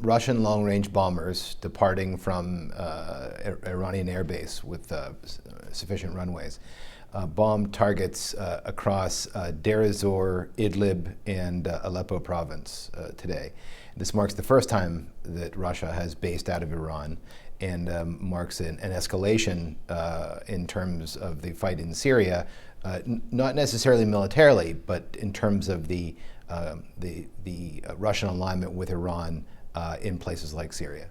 Russian long-range bombers departing from Iranian airbase with sufficient runways bombed targets across Deir ez-Zor, Idlib, and Aleppo province today. This marks the first time that Russia has based out of Iran, and marks an escalation in terms of the fight in Syria, not necessarily militarily, but in terms of the Russian alignment with Iran in places like Syria.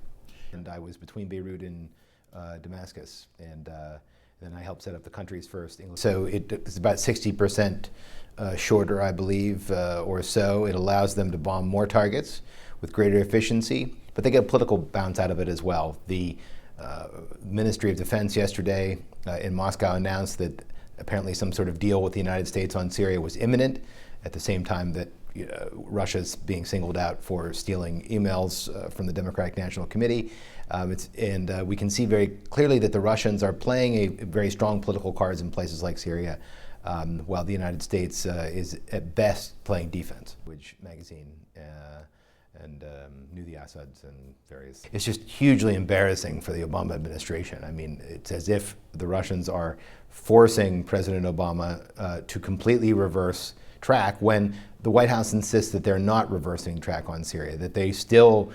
And I was between Beirut and Damascus, and then I helped set up the country's first English. So it's about 60% shorter, I believe, or so. It allows them to bomb more targets with greater efficiency, but they get a political bounce out of it as well. The Ministry of Defense yesterday in Moscow announced that apparently some sort of deal with the United States on Syria was imminent, at the same time that Russia's being singled out for stealing emails from the Democratic National Committee. We can see very clearly that the Russians are playing a very strong political cards in places like Syria, while the United States is at best playing defense, which magazine and knew the Assads and various. It's just hugely embarrassing for the Obama administration. I mean, it's as if the Russians are forcing President Obama to completely reverse track when the White House insists that they're not reversing track on Syria, that they still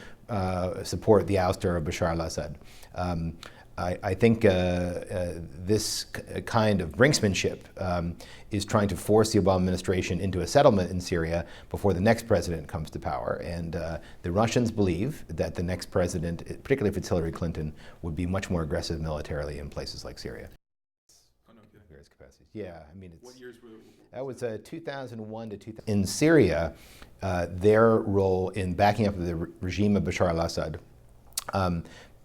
support the ouster of Bashar al-Assad. I think this kind of brinksmanship is trying to force the Obama administration into a settlement in Syria before the next president comes to power. And the Russians believe that the next president, particularly if it's Hillary Clinton, would be much more aggressive militarily in places like Syria. Oh, no kidding. Various capacities. Yeah, I mean, What years were that was 2001 to 2000. In Syria, their role in backing up the regime of Bashar al-Assad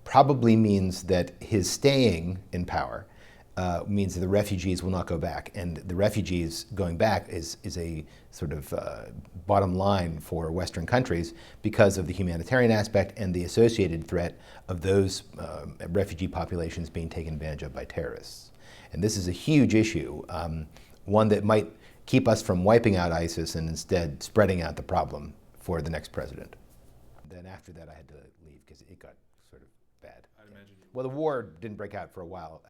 probably means that his staying in power means that the refugees will not go back. And the refugees going back is a sort of bottom line for Western countries because of the humanitarian aspect and the associated threat of those refugee populations being taken advantage of by terrorists. And this is a huge issue, one that might keep us from wiping out ISIS and instead spreading out the problem for the next president. Then after that I had to leave because it got sort of bad. I'd imagine. Well, the war didn't break out for a while.